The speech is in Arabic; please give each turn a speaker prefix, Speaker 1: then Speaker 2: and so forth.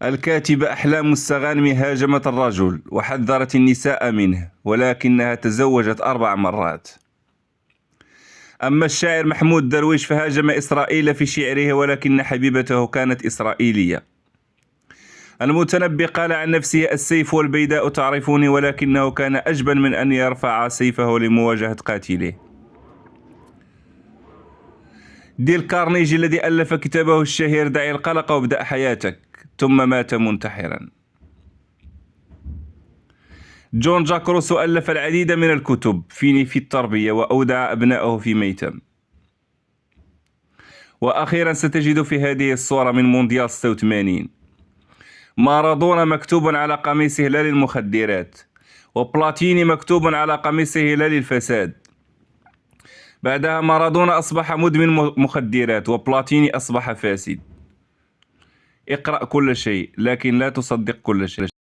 Speaker 1: الكاتبة أحلام السغانم هاجمت الرجل وحذرت النساء منه، ولكنها تزوجت 4 مرات. أما الشاعر محمود درويش فهاجم إسرائيل في شعره، ولكن حبيبته كانت إسرائيلية. المتنبي قال عن نفسه: السيف والبيداء تعرفوني، ولكنه كان أجبن من أن يرفع سيفه لمواجهة قاتله. ديل كارنيجي الذي ألف كتابه الشهير دع القلق وابدأ حياتك، ثم مات منتحرا. جون جاك روسو ألف العديد من الكتب في التربية وأودع أبنائه في ميتم. وأخيرا ستجد في هذه الصورة من مونديال 86 مارادونا مكتوب على قميصه لا للمخدرات، وبلاتيني مكتوب على قميصه لا للفساد. بعدها مارادونا أصبح مدمن مخدرات، وبلاتيني أصبح فاسد. اقرأ كل شيء، لكن لا تصدق كل شيء.